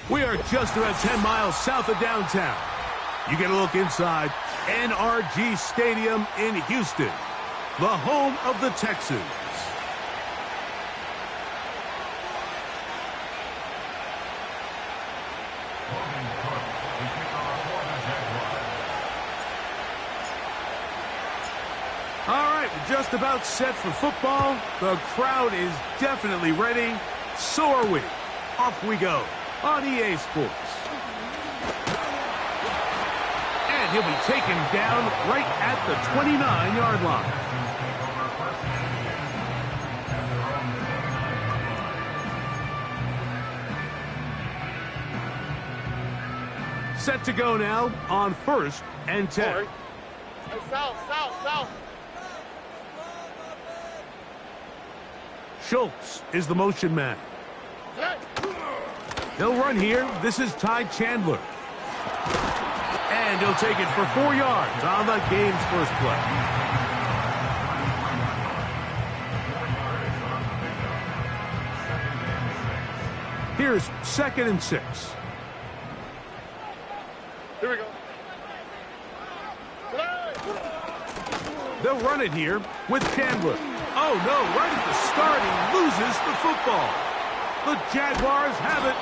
We are just about 10 miles south of downtown. You get a look inside NRG Stadium in Houston, the home of the Texans. All right, we're just about set for football. The crowd is definitely ready. So are we. Off we go on EA Sports. And he'll be taken down right at the 29-yard line. Set to go now on 1st and 10. Hey, south. Schultz is the motion man. He'll run here. This is Ty Chandler. And he'll take it for 4 yards on the game's first play. Here's 2nd and 6. Here we go. They'll run it here with Chandler. Oh, no, right at the start, he loses the football. The Jaguars have it.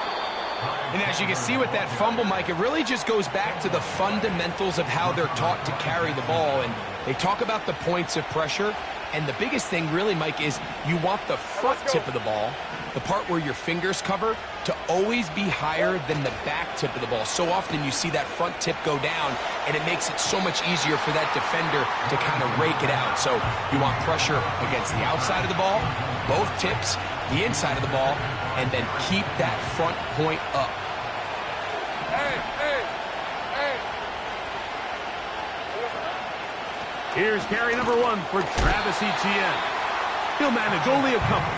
And as you can see with that fumble, Mike, it really just goes back to the fundamentals of how they're taught to carry the ball. And they talk about the points of pressure. And the biggest thing really, Mike, is you want the front tip of the ball, the part where your fingers cover, to always be higher than the back tip of the ball. So often you see that front tip go down, and it makes it so much easier for that defender to kind of rake it out. So you want pressure against the outside of the ball, both tips, the inside of the ball, and then keep that front point up. Here's carry number 1 for Travis Etienne. He'll manage only a couple.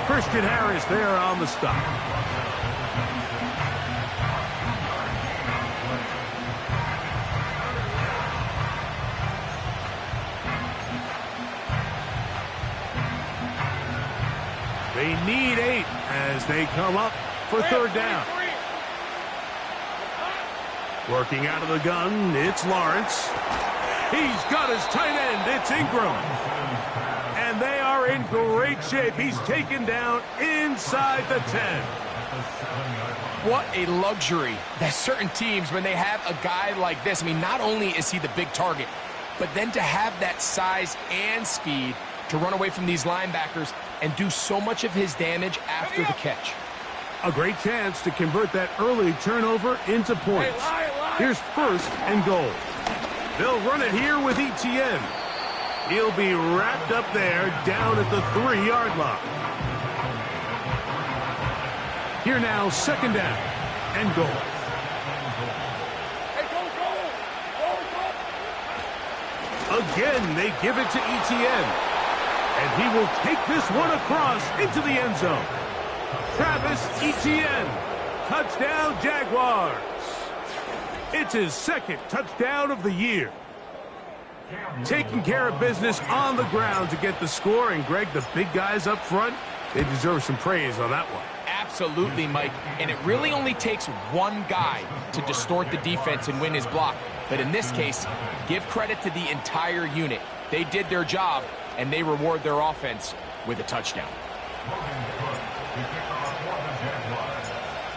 Christian Harris there on the stop. They need 8 as they come up for 3rd down. Working out of the gun, it's Lawrence. He's got his tight end. It's Ingram. And they are in great shape. He's taken down inside the 10. What a luxury that certain teams, when they have a guy like this, I mean, not only is he the big target, but then to have that size and speed to run away from these linebackers and do so much of his damage after the catch. A great chance to convert that early turnover into points. Here's 1st and goal. They'll run it here with Etienne. He'll be wrapped up there down at the 3-yard line. Here now, 2nd down and goal. Again, they give it to Etienne. And he will take this one across into the end zone. Travis Etienne. Touchdown, Jaguars. It's his 2nd touchdown of the year. Taking care of business on the ground to get the score. And, Greg, the big guys up front, they deserve some praise on that one. Absolutely, Mike. And it really only takes one guy to distort the defense and win his block. But in this case, give credit to the entire unit. They did their job, and they reward their offense with a touchdown.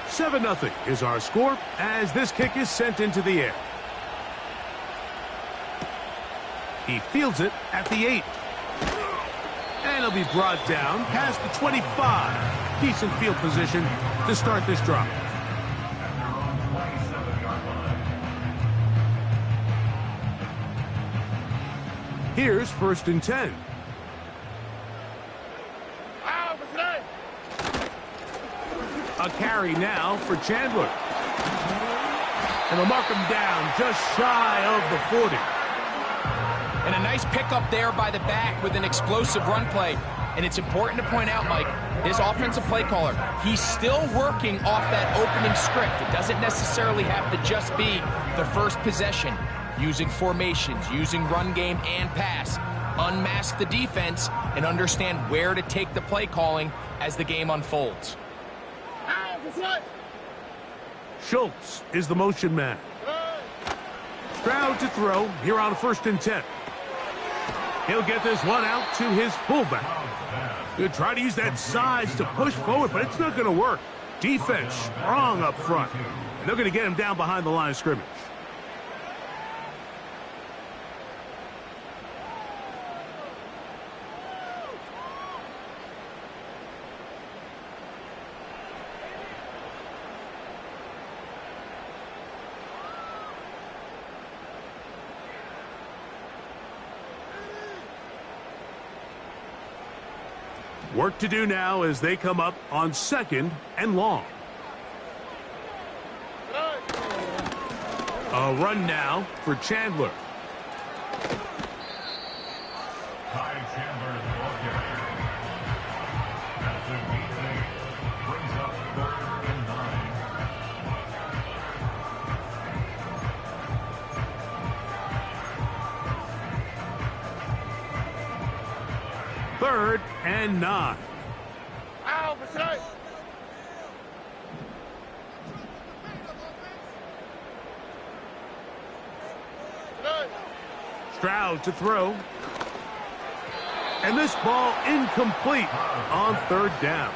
7-0 is our score as this kick is sent into the air. He fields it at the 8. And he'll be brought down past the 25. Decent field position to start this drive. Here's 1st and 10. A carry now for Chandler. And they'll mark him down just shy of the 40. And a nice pickup there by the back with an explosive run play. And it's important to point out, Mike, this offensive play caller, he's still working off that opening script. It doesn't necessarily have to just be the first possession. Using formations, using run game and pass. Unmask the defense and understand where to take the play calling as the game unfolds. Schultz is the motion man. Stroud to throw here on 1st and 10. He'll get this one out to his fullback. He'll try to use that size to push forward, but it's not going to work. Defense strong up front. And they're going to get him down behind the line of scrimmage. Work to do now as they come up on 2nd and long. A run now for Chandler. Brings up 3rd and 9. 3rd and 9. Ow, beside. Stroud to throw. And this ball incomplete on 3rd down.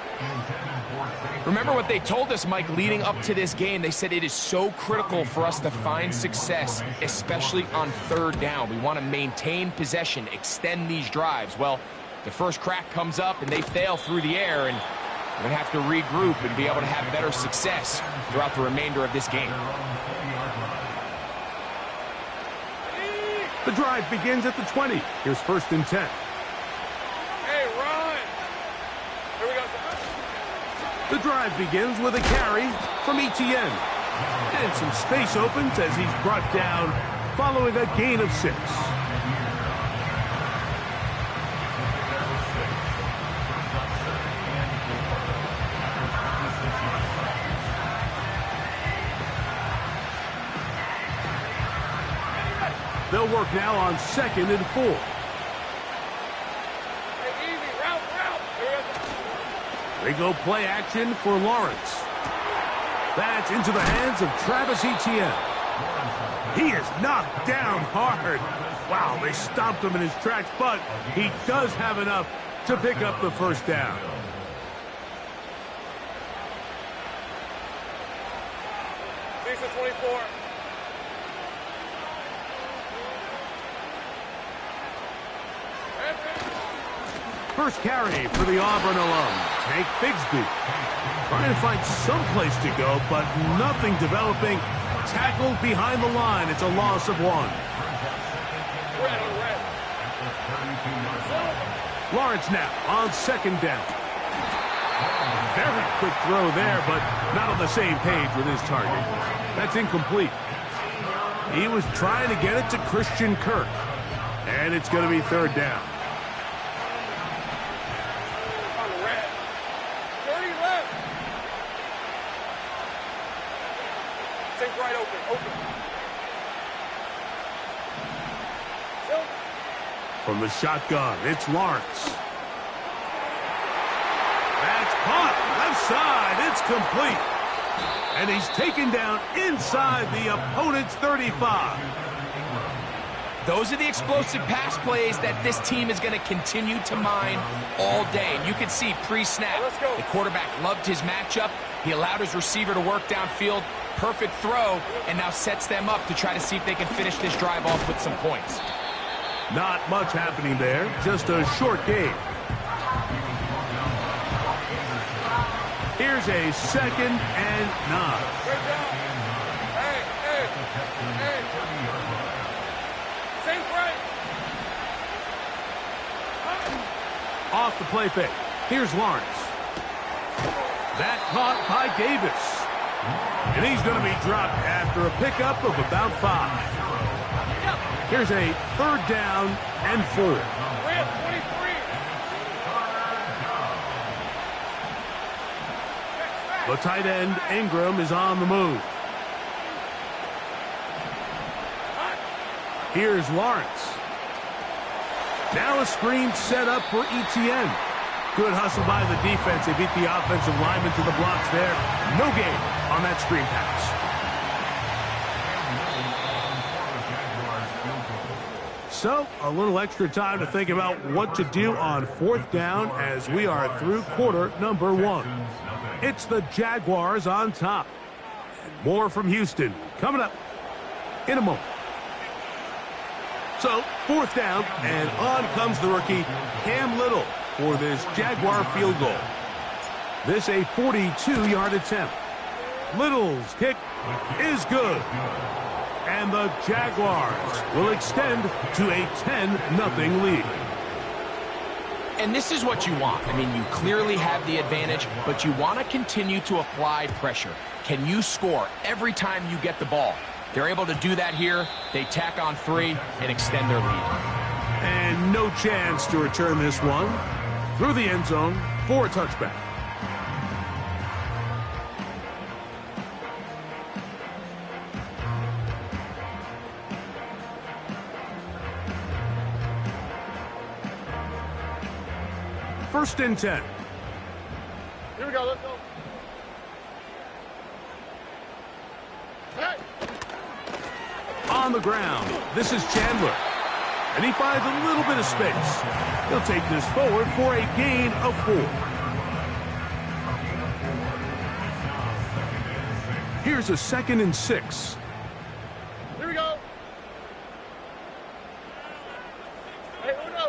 Remember what they told us, Mike, leading up to this game. They said it is so critical for us to find success, especially on 3rd down. We want to maintain possession, extend these drives. Well, the first crack comes up and they fail through the air, and we're going to have to regroup and be able to have better success throughout the remainder of this game. The drive begins at the 20. Here's 1st and 10. Hey, run. Here we go. The drive begins with a carry from Etienne. And some space opens as he's brought down following a gain of 6. They'll work now on 2nd and 4. Hey, easy. Route. Here we go. They go play action for Lawrence. That's into the hands of Travis Etienne. He is knocked down hard. Wow, they stopped him in his tracks, but he does have enough to pick up the 1st down. Lisa 24. First carry for the Auburn alum, Tank Bigsby. Trying to find some place to go, but nothing developing. Tackled behind the line. It's a loss of 1. Lawrence now on 2nd down. Very quick throw there, but not on the same page with his target. That's incomplete. He was trying to get it to Christian Kirk. And it's going to be 3rd down. Right open. From the shotgun, it's Lawrence. That's caught. Left side. It's complete. And he's taken down inside the opponent's 35. Those are the explosive pass plays that this team is going to continue to mine all day. And you can see pre-snap, the quarterback loved his matchup. He allowed his receiver to work downfield. Perfect throw, and now sets them up to try to see if they can finish this drive off with some points. Not much happening there. Just a short game. Here's a 2nd and 9. Hey. Think right. Off the play fake. Here's Lawrence. That caught by Davis. And he's going to be dropped after a pickup of about 5. Here's a 3rd down and 4. The tight end, Ingram, is on the move. Here's Lawrence. Now a screen set up for ETN. Good hustle by the defense. They beat the offensive lineman to the blocks there. No gain on that screen pass. So, a little extra time to think about what to do on 4th down as we are through quarter number 1. It's the Jaguars on top. And more from Houston coming up in a moment. So, 4th down, and on comes the rookie, Cam Little, for this Jaguar field goal. This a 42-yard attempt. Little's kick is good. And the Jaguars will extend to a 10-0 lead. And this is what you want. I mean, you clearly have the advantage, but you want to continue to apply pressure. Can you score every time you get the ball? They're able to do that here. They tack on 3 and extend their lead. And no chance to return this one through the end zone for a touchback. First and 10. Here we go, let's go. Hey! On the ground, this is Chandler. And he finds a little bit of space. He'll take this forward for a gain of 4. Here's a 2nd and 6. Here we go. Hey, uno.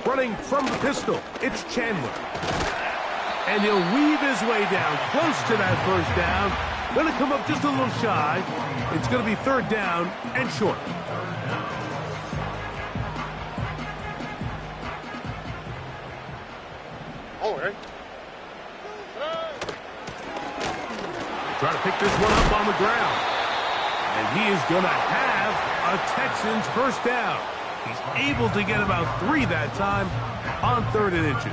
Running from the pistol, it's Chandler. And he'll weave his way down close to that first down. Going to come up just a little shy. It's going to be 3rd down and short. Oh, hey. Trying to pick this one up on the ground. And he is going to have a Texans first down. He's able to get about 3 that time on 3rd and inches.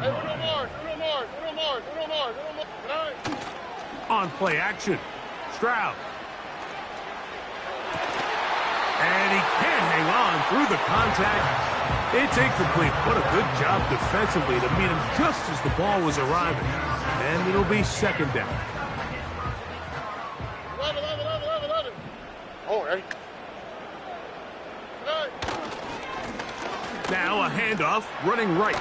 Hey, uno more. On play action, Stroud. And he can't hang on through the contact. It's incomplete. What a good job defensively to meet him just as the ball was arriving. And it'll be 2nd down. 11. Oh, hey. Now a handoff running right.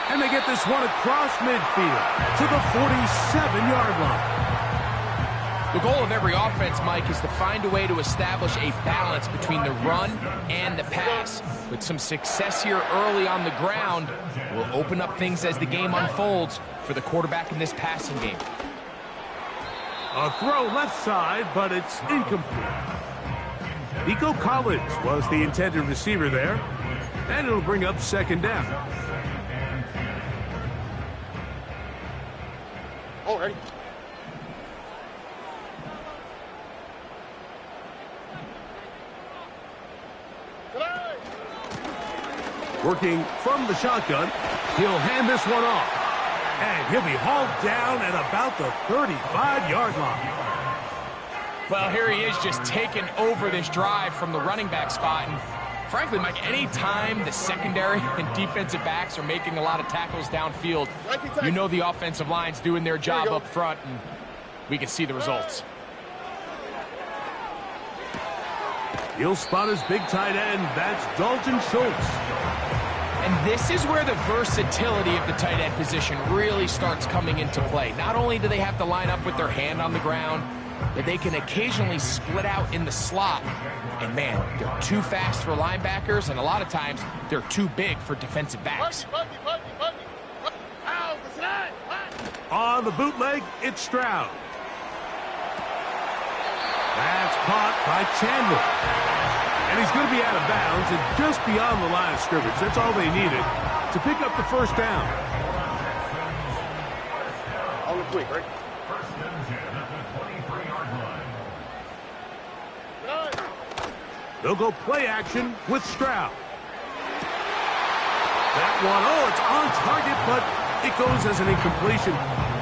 And they get this one across midfield to the 47-yard line. The goal of every offense, Mike, is to find a way to establish a balance between the run and the pass. With some success here early on the ground, will open up things as the game unfolds for the quarterback in this passing game. A throw left side, but it's incomplete. Nico Collins was the intended receiver there, and it'll bring up 2nd down. Oh, hey. Working from the shotgun, he'll hand this one off. And he'll be hauled down at about the 35-yard line. Well, here he is just taking over this drive from the running back spot. And frankly, Mike, any time the secondary and defensive backs are making a lot of tackles downfield, you know the offensive line's doing their job up front, and we can see the results. He'll spot his big tight end. That's Dalton Schultz. And this is where the versatility of the tight end position really starts coming into play. Not only do they have to line up with their hand on the ground, but they can occasionally split out in the slot. And man, they're too fast for linebackers, and a lot of times they're too big for defensive backs. On the bootleg, it's Stroud. That's caught by Chandler. And he's going to be out of bounds and just beyond the line of scrimmage. That's all they needed to pick up the first down. On the quick, right? First and 10 at the 23-yard line. They'll go play action with Stroud. That one, oh, it's on target, but it goes as an incompletion.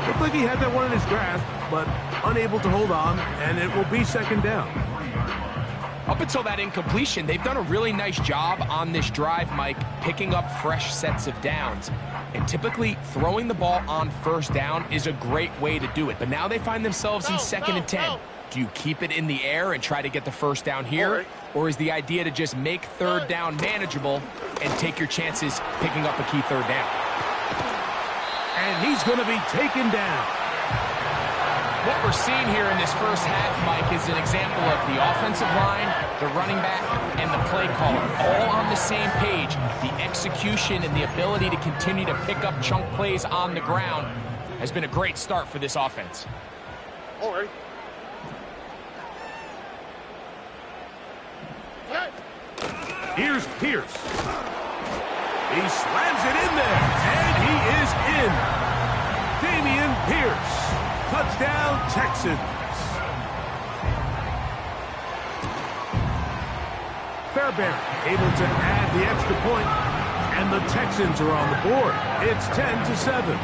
Looked like he had that one in his grasp, but unable to hold on, and it will be second down. Up until that incompletion, they've done a really nice job on this drive, Mike, picking up fresh sets of downs. And typically, throwing the ball on first down is a great way to do it. But now they find themselves in 2nd and 10. Do you keep it in the air and try to get the first down here? Or is the idea to just make 3rd down manageable and take your chances picking up a key 3rd down? And he's going to be taken down. What we're seeing here in this first half, Mike, is an example of the offensive line, the running back, and the play caller all on the same page. The execution and the ability to continue to pick up chunk plays on the ground has been a great start for this offense. All right. Here's Pierce. He slams it in there, and he is in. Damian Pierce. Touchdown, Texans. Fairbairn able to add the extra point, and the Texans are on the board. It's 10-7.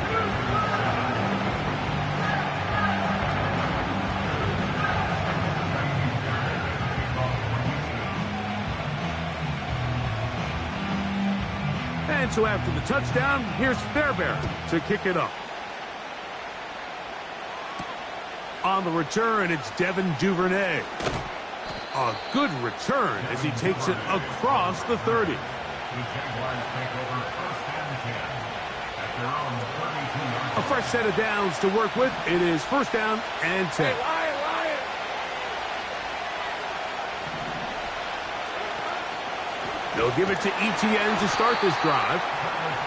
And so after the touchdown, here's Fairbairn to kick it off. On the return, it's Devin Duvernay. A good return as he takes it across the 30. A fresh set of downs to work with. It is 1st down and 10. They'll give it to Etienne to start this drive.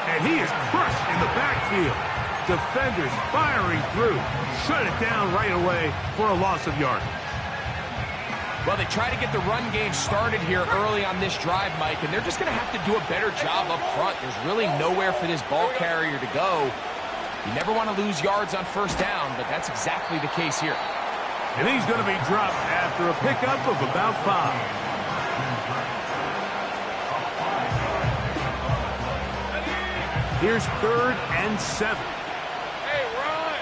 And he is crushed in the backfield. Defenders firing through. Shut it down right away for a loss of yardage. Well, they try to get the run game started here early on this drive, Mike, and they're just going to have to do a better job up front. There's really nowhere for this ball carrier to go. You never want to lose yards on 1st down, but that's exactly the case here. And he's going to be dropped after a pickup of about 5. Here's 3rd and 7. Hey, run!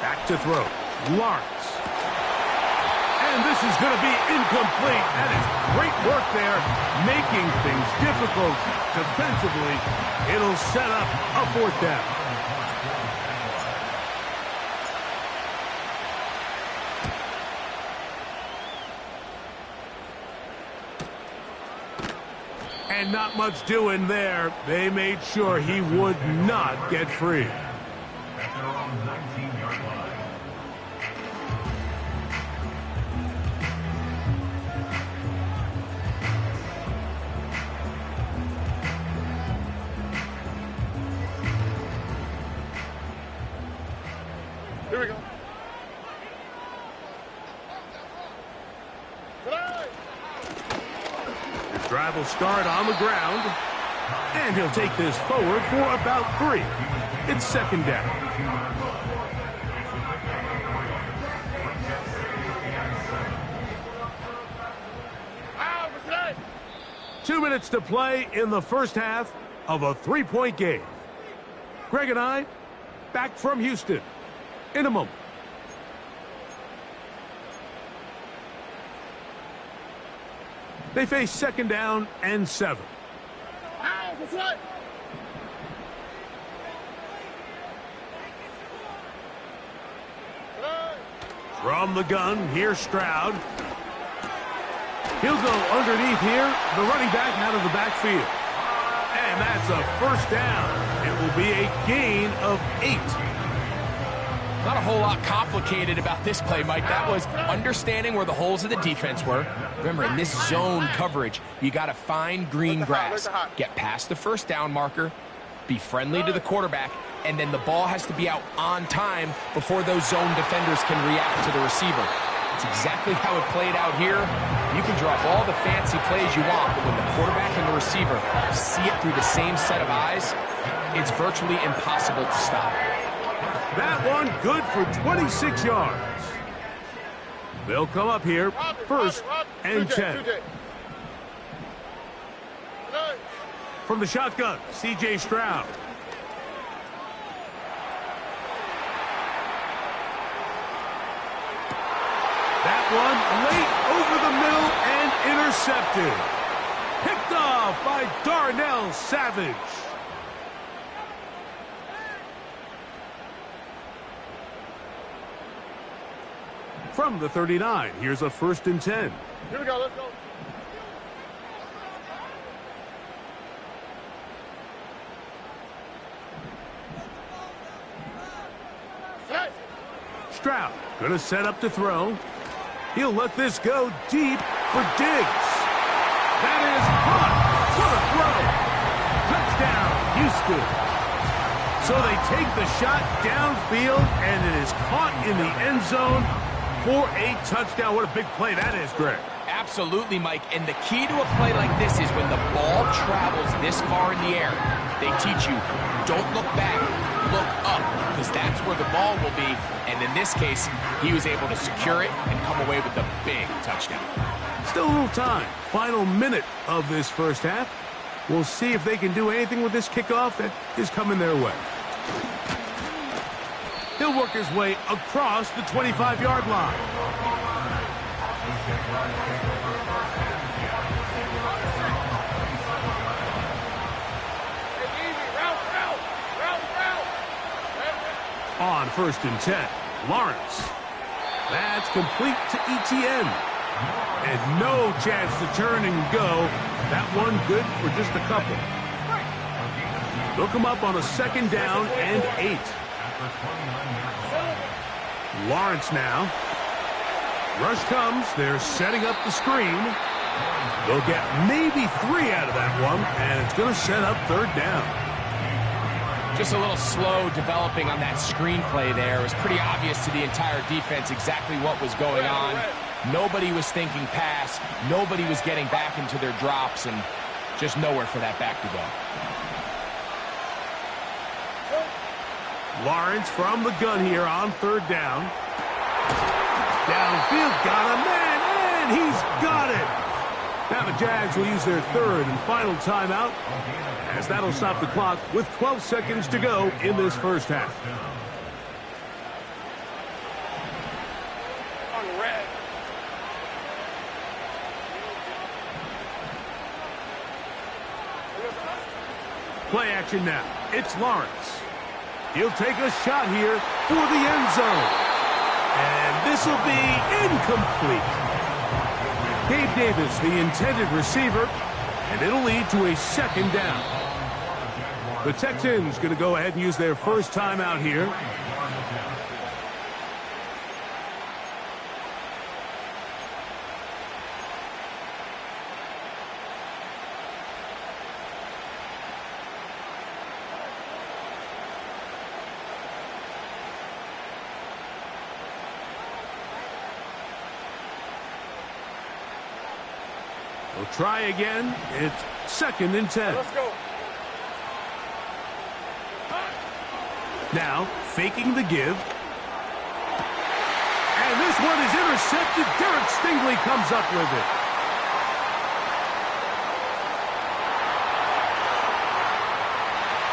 Back to throw. Lawrence. And this is going to be incomplete. That is great work there, making things difficult defensively. It'll set up a 4th down. And not much doing there. They made sure he would not get free. At their own 19-yard line. Here we go. His drive will start on the ground. And he'll take this forward for about 3. It's 2nd down. 2 minutes to play in the first half of a 3-point game. Greg and I, back from Houston in a moment. They face 2nd down and 7. From the gun, here's Stroud. He'll go underneath here, the running back out of the backfield. And that's a 1st down. It will be a gain of 8. Not a whole lot complicated about this play, Mike. That was understanding where the holes of the defense were. Remember, in this zone coverage, you got to find green grass, get past the 1st down marker, be friendly to the quarterback, and then the ball has to be out on time before those zone defenders can react to the receiver. It's exactly how it played out here. You can drop all the fancy plays you want, but when the quarterback and the receiver see it through the same set of eyes, it's virtually impossible to stop. That one good for 26 yards. They'll come up here, 1st and 10. From the shotgun, C.J. Stroud. That one late over the middle and intercepted. Picked off by Darnell Savage. From the 39, here's a 1st and 10. Here we go, let's go. Set. Stroud gonna set up to throw. He'll let this go deep for Diggs. That is caught. What a throw. Touchdown, Houston. So they take the shot downfield, and it is caught in the end zone for a touchdown. What a big play that is, Greg. Absolutely, Mike. And the key to a play like this is when the ball travels this far in the air, they teach you, don't look back, look up, because that's where the ball will be. And in this case, he was able to secure it and come away with a big touchdown. Still a little time. Final minute of this first half. We'll see if they can do anything with this kickoff that is coming their way. He'll work his way across the 25-yard line. On 1st and 10, Lawrence. That's complete to ETN. And no chance to turn and go. That one good for just a couple. They'll come up on a 2nd down and 8. Lawrence now. Rush comes. They're setting up the screen. They'll get maybe 3 out of that one, and it's going to set up 3rd down. Just a little slow developing on that screenplay there. It was pretty obvious to the entire defense exactly what was going on. Nobody was thinking pass. Nobody was getting back into their drops, and just nowhere for that back to go. Lawrence from the gun here on 3rd down. Downfield, got a man, and he's got it. Now the Jags will use their 3rd and final timeout, as that'll stop the clock with 12 seconds to go in this first half. On red. Play action now. It's Lawrence. He'll take a shot here for the end zone. And this will be incomplete. Gabe Davis, the intended receiver, and it'll lead to a 2nd down. The Texans going to go ahead and use their first timeout here. We'll try again. It's 2nd and 10. Let's go. Now, faking the give. And this one is intercepted. Derek Stingley comes up with it.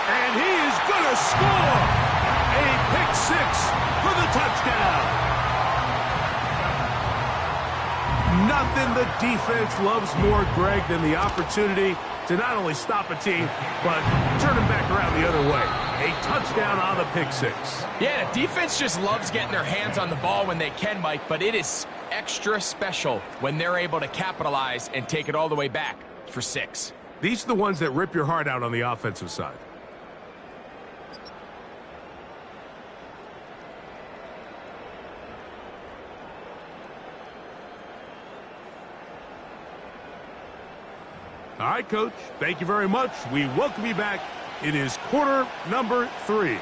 And he is going to score. A pick 6 for the touchdown. Nothing the defense loves more, Greg, than the opportunity to not only stop a team, but turn them back around the other way. A touchdown on the pick 6. Yeah, the defense just loves getting their hands on the ball when they can, Mike, but it is extra special when they're able to capitalize and take it all the way back for 6. These are the ones that rip your heart out on the offensive side. All right, Coach, thank you very much. We welcome you back. It is quarter number 3.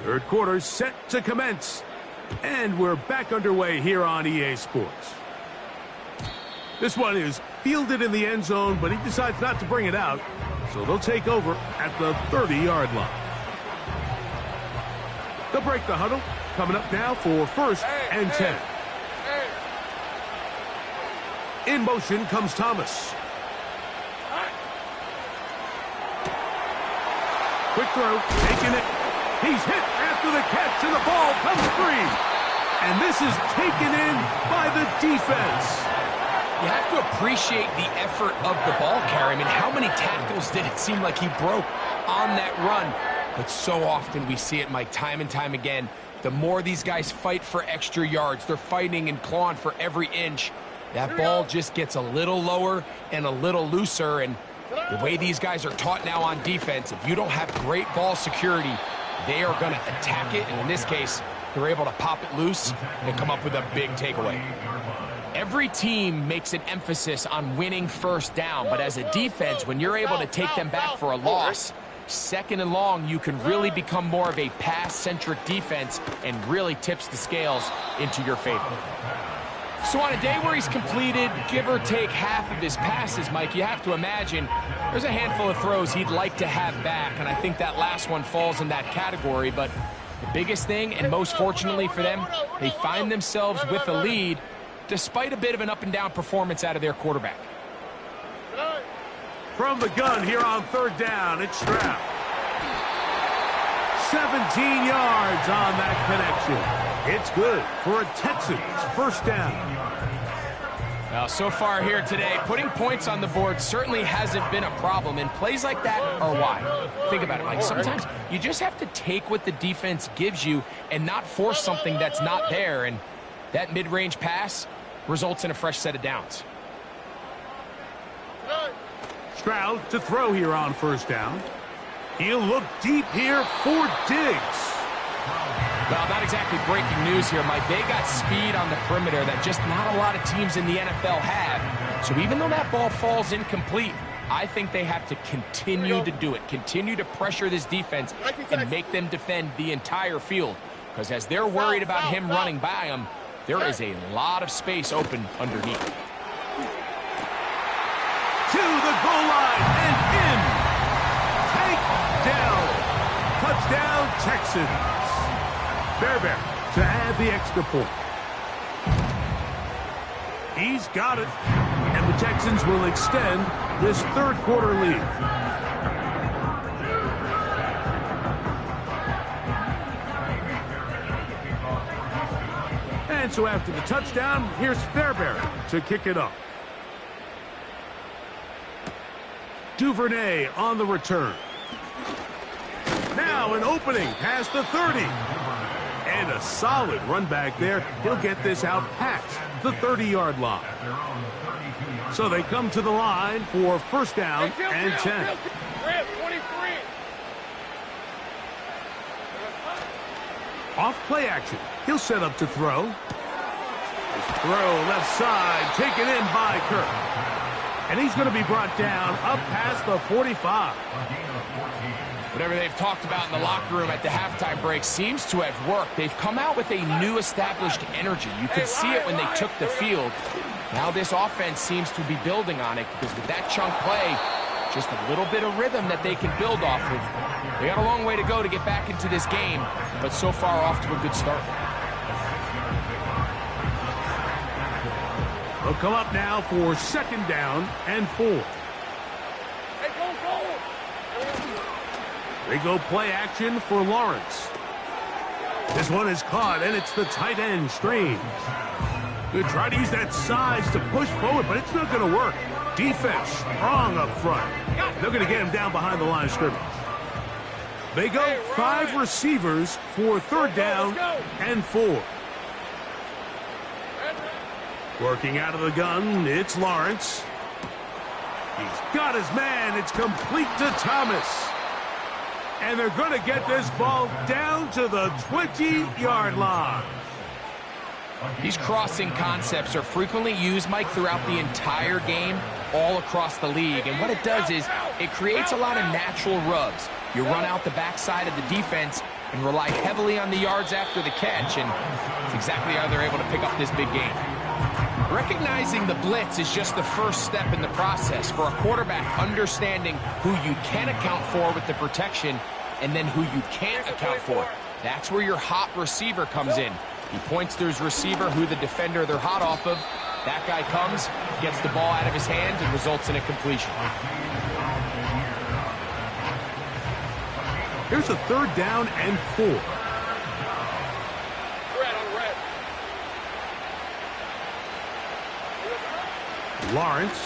Third quarter set to commence. And we're back underway here on EA Sports. This one is fielded in the end zone, but he decides not to bring it out. So they'll take over at the 30-yard line. They'll break the huddle. Coming up now for 1st and 10. In motion comes Thomas. Quick throw, taking it. He's hit after the catch, and the ball comes free. And this is taken in by the defense. You have to appreciate the effort of the ball carrier. I mean, how many tackles did it seem like he broke on that run? But so often we see it, Mike, time and time again. The more these guys fight for extra yards, they're fighting and clawing for every inch. That ball just gets a little lower and a little looser. And the way these guys are taught now on defense, if you don't have great ball security, they are going to attack it. And in this case, they're able to pop it loose and come up with a big takeaway. Every team makes an emphasis on winning first down, but as a defense, when you're able to take them back for a loss, 2nd and long, you can really become more of a pass-centric defense and really tips the scales into your favor. So on a day where he's completed, give or take half of his passes, Mike, you have to imagine there's a handful of throws he'd like to have back, and I think that last one falls in that category. But the biggest thing, and most fortunately for them, they find themselves with a lead despite a bit of an up-and-down performance out of their quarterback. From the gun here on 3rd down, it's Stroud. 17 yards on that connection. It's good for a Texans 1st down. Now, so far here today, putting points on the board certainly hasn't been a problem, and plays like that are why. Think about it, Mike. Sometimes you just have to take what the defense gives you and not force something that's not there, and that mid-range pass results in a fresh set of downs. Stroud to throw here on 1st down. He'll look deep here for Diggs. Well, not exactly breaking news here, Mike. They got speed on the perimeter that just not a lot of teams in the NFL have. So even though that ball falls incomplete, I think they have to continue to do it. Continue to pressure this defense and make them defend the entire field. Because as they're worried about him running by them, there is a lot of space open underneath. To the goal line and in. Takedown. Touchdown, Texans. Bear to add the extra point. He's got it. And the Texans will extend this 3rd quarter lead. And so after the touchdown, here's Fairbairn to kick it off. Duvernay on the return. Now an opening past the 30. And a solid run back there. He'll get this out past the 30-yard line. So they come to the line for 1st down and 10. Off play action. He'll set up to throw. His throw left side, taken in by Kirk. And he's going to be brought down up past the 45. Whatever they've talked about in the locker room at the halftime break seems to have worked. They've come out with a new established energy. You could see it when they took the field. Now this offense seems to be building on it because with that chunk play, just a little bit of rhythm that they can build off of. They got a long way to go to get back into this game, but so far off to a good start. They'll come up now for 2nd down and 4. They go play action for Lawrence. This one is caught, and it's the tight end, Strange. They try to use that size to push forward, but it's not going to work. Defense strong up front. They're going to get him down behind the line of scrimmage. They go 5 receivers for 3rd down and 4. Working out of the gun, it's Lawrence. He's got his man. It's complete to Thomas. And they're going to get this ball down to the 20-yard line. These crossing concepts are frequently used, Mike, throughout the entire game, all across the league. And what it does is it creates a lot of natural rubs. You run out the backside of the defense and rely heavily on the yards after the catch. And it's exactly how they're able to pick up this big game. Recognizing the blitz is just the first step in the process for a quarterback understanding who you can account for with the protection and then who you can't account for. That's where your hot receiver comes in. He points to his receiver, who the defender they're hot off of. That guy comes, gets the ball out of his hands, and results in a completion. Here's a 3rd down and 4. Red on red. Lawrence.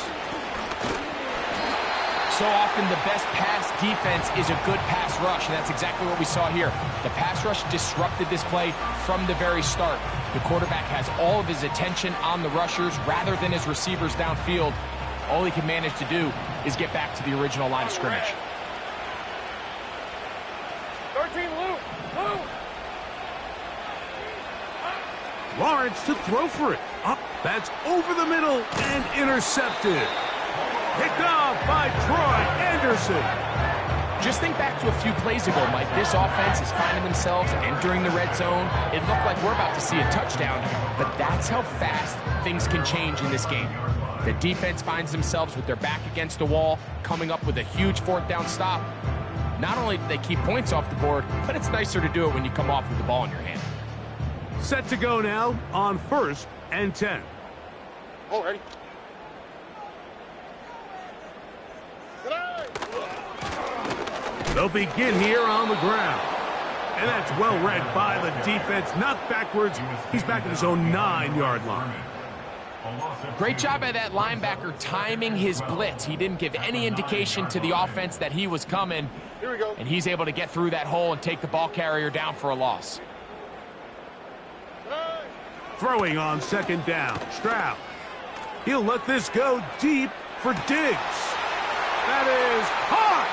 So often the best pass defense is a good pass rush, and that's exactly what we saw here. The pass rush disrupted this play from the very start. The quarterback has all of his attention on the rushers rather than his receivers downfield. All he can manage to do is get back to the original line of scrimmage. 13 loop. Loop. Lawrence to throw for it. Up, that's over the middle and intercepted. Picked off by Troy Anderson. Just think back to a few plays ago, Mike. This offense is finding themselves entering the red zone. It looked like we're about to see a touchdown, but that's how fast things can change in this game. The defense finds themselves with their back against the wall, coming up with a huge 4th down stop. Not only do they keep points off the board, but it's nicer to do it when you come off with the ball in your hand. Set to go now on 1st and 10. Oh, ready. They'll begin here on the ground. And that's well read by the defense. Knocked backwards. He's back at his own 9-yard line. Great job by that linebacker timing his blitz. He didn't give any indication to the offense that he was coming. Here we go. And he's able to get through that hole and take the ball carrier down for a loss. Throwing on 2nd down. Stroud. He'll let this go deep for Diggs. That is hard.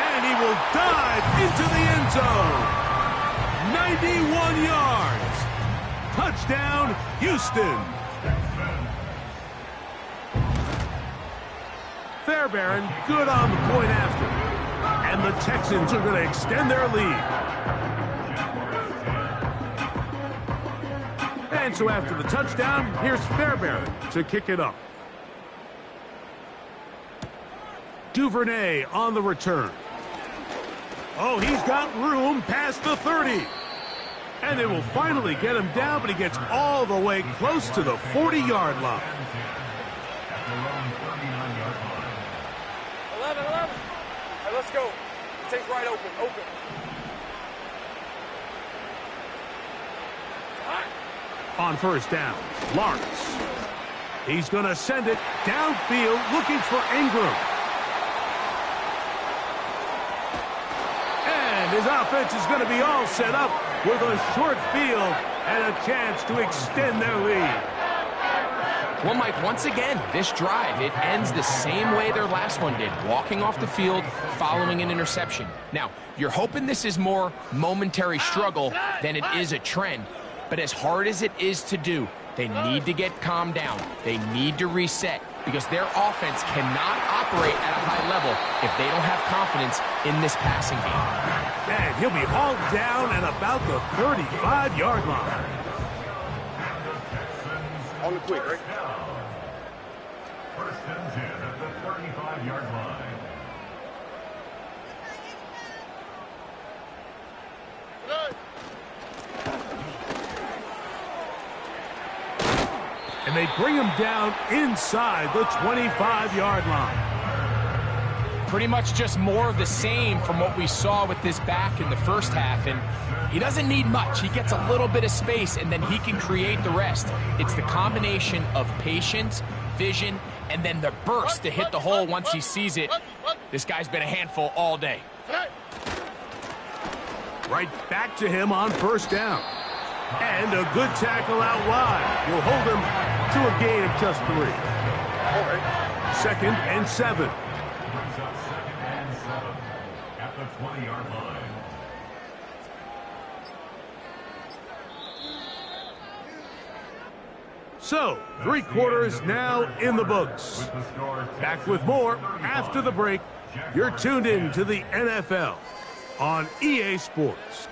And he will dive into the end zone. 91 yards. Touchdown, Houston. Fairbairn good on the point after. And the Texans are going to extend their lead. And so after the touchdown, here's Fairbairn to kick it up. Duvernay on the return. Oh, he's got room past the 30. And they will finally get him down, but he gets all the way close to the 40-yard line. 11. Hey, let's go. Take right open. On 1st down, Lawrence. He's going to send it downfield looking for Ingram. And his offense is going to be all set up with a short field and a chance to extend their lead. Well, Mike, once again, this drive, it ends the same way their last one did, walking off the field following an interception. Now, you're hoping this is more momentary struggle than it is a trend, but as hard as it is to do, they need to get calmed down. They need to reset because their offense cannot operate at a high level if they don't have confidence in this passing game. And he'll be hauled down at about the 35-yard line. On the quick, right? 1st and 10 at the 35-yard line. And they bring him down inside the 25-yard line. Pretty much just more of the same from what we saw with this back in the first half. And he doesn't need much. He gets a little bit of space, and then he can create the rest. It's the combination of patience, vision, and then the burst to hit the hole once he sees it. This guy's been a handful all day. Right back to him on 1st down. And a good tackle out wide will hold him to a gain of just 3. 2nd and 7. Brings up 2nd and 7 at the 20-yard line. So, 3 quarters now in the books. Back with more after the break. You're tuned in to the NFL on EA Sports.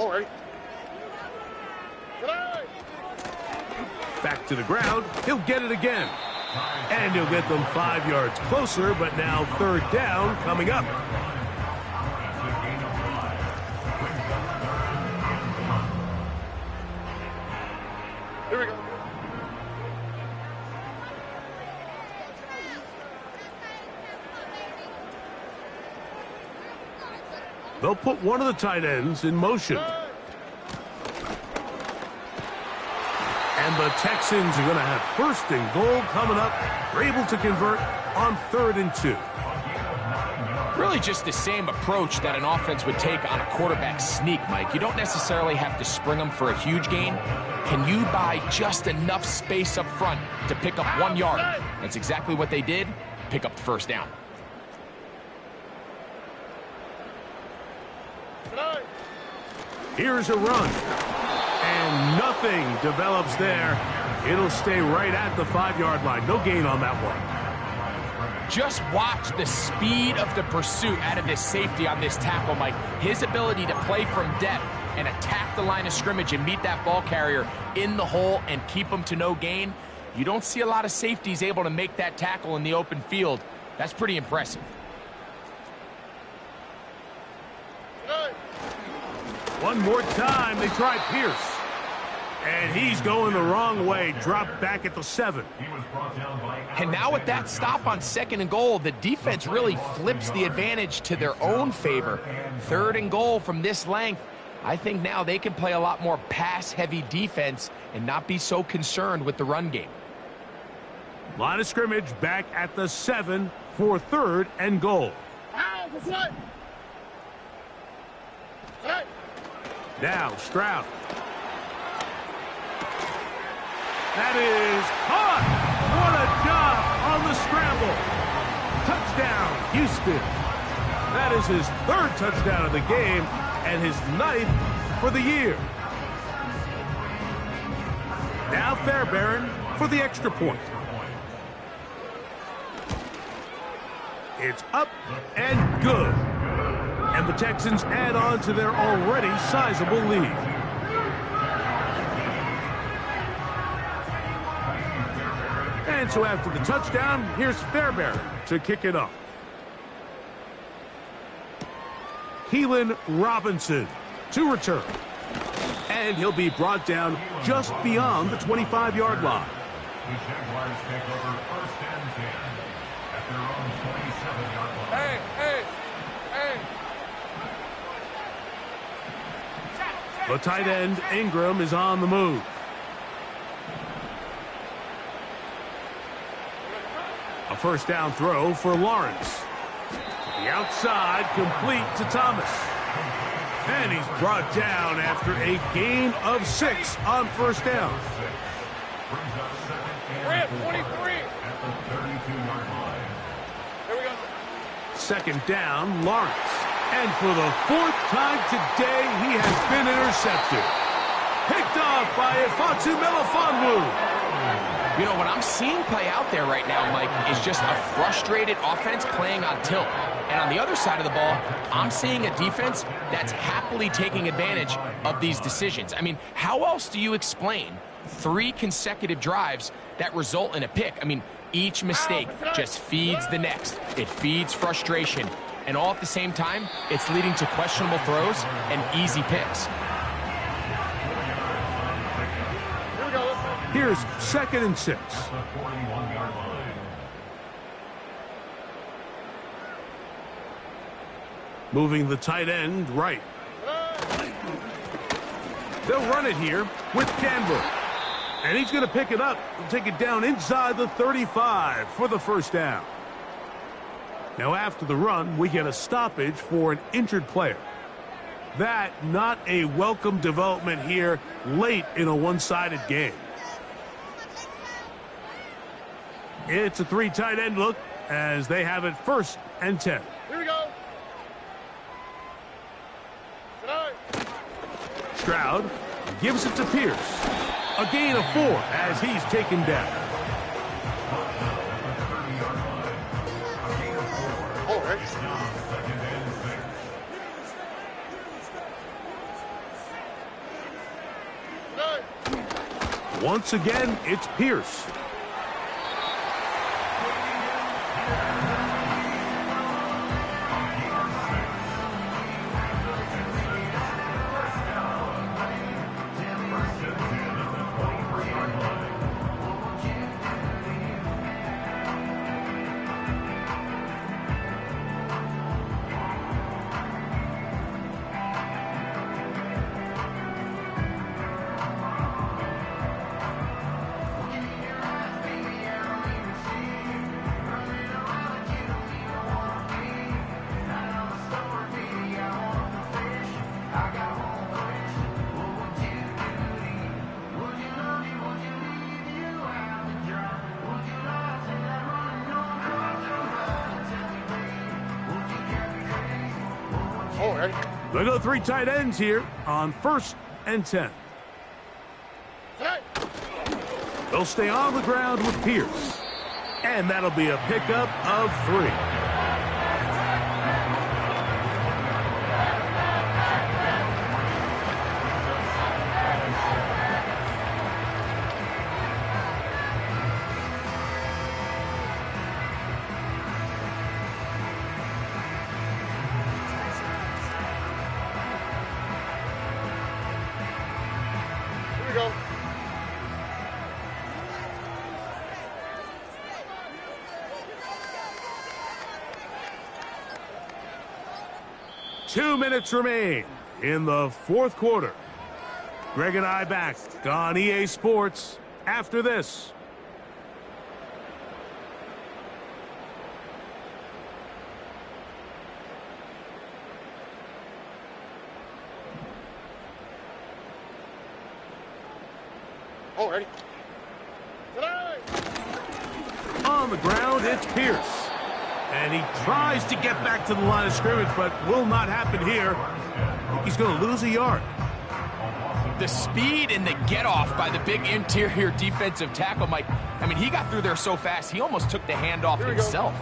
All right. Tonight. Back to the ground. He'll get it again. And he'll get them 5 yards closer, but now third down coming up. Here we go. They'll put one of the tight ends in motion. And the Texans are going to have first and goal coming up. They're able to convert on 3rd and 2. Really just the same approach that an offense would take on a quarterback sneak, Mike. You don't necessarily have to spring them for a huge gain. Can you buy just enough space up front to pick up 1 yard? That's exactly what they did. Pick up the first down. Here's a run. And nothing develops there. It'll stay right at the 5-yard line. No gain on that one. Just watch the speed of the pursuit out of this safety on this tackle, Mike. His ability to play from depth and attack the line of scrimmage and meet that ball carrier in the hole and keep him to no gain. You don't see a lot of safeties able to make that tackle in the open field. That's pretty impressive. One more time, they try Pierce. And he's going the wrong way, dropped back at the 7. And now with that stop on 2nd and goal, the defense really flips the advantage to their own favor. 3rd and goal from this length. I think now they can play a lot more pass-heavy defense and not be so concerned with the run game. Line of scrimmage back at the 7 for 3rd and goal. Now Stroud. That is caught. What a job on the scramble. Touchdown, Houston. That is his 3rd touchdown of the game and his 9th for the year. Now Fairbairn for the extra point. It's up and good. And the Texans add on to their already sizable lead. And so after the touchdown, here's Fairbairn to kick it off. Keelan Robinson to return. And he'll be brought down just beyond the 25-yard line. The Jaguars take over 1st and 10 at their own 27-yard line. Hey. The tight end, Ingram, is on the move. A first down throw for Lawrence. The outside, complete to Thomas. And he's brought down after a gain of 6 on first down. We're at 23. At the 32-yard line. Here we go. 2nd down, Lawrence. And for the 4th time today, he has been intercepted. Picked off by Ifeatu Melifonwu. You know, what I'm seeing play out there right now, Mike, is just a frustrated offense playing on tilt. And on the other side of the ball, I'm seeing a defense that's happily taking advantage of these decisions. I mean, how else do you explain 3 consecutive drives that result in a pick? I mean, each mistake just feeds the next. It feeds frustration. And all at the same time, it's leading to questionable throws and easy picks. Here's 2nd and 6. Moving the tight end right. They'll run it here with Denver. And he's going to pick it up and take it down inside the 35 for the first down. Now after the run, we get a stoppage for an injured player. That not a welcome development here late in a one-sided game. It's a 3 tight end look as they have it 1st and 10. Here we go. Tonight. Stroud gives it to Pierce. A gain of 4 as he's taken down. Once again, it's Pierce. They go 3 tight ends here on 1st and 10. They'll stay on the ground with Pierce. And that'll be a pickup of 3. Go. 2 minutes remain in the 4th quarter. Greg and I back on EA Sports after this. Ready? On the ground, it's Pierce. And he tries to get back to the line of scrimmage, but will not happen here. I think he's going to lose a yard. The speed and the get-off by the big interior defensive tackle, Mike. I mean, he got through there so fast, he almost took the handoff himself.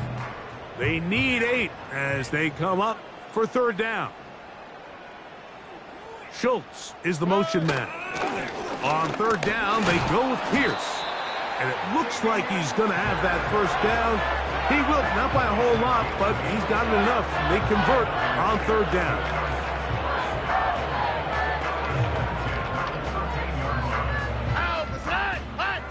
They need 8 as they come up for 3rd down. Schultz is the motion man. On 3rd down, they go with Pierce. And it looks like he's going to have that 1st down. He will, not by a whole lot, but he's got it enough. They convert on 3rd down. Out the side, hot.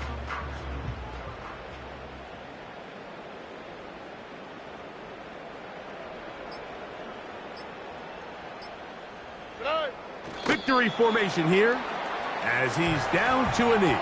Victory formation here as he's down to a knee.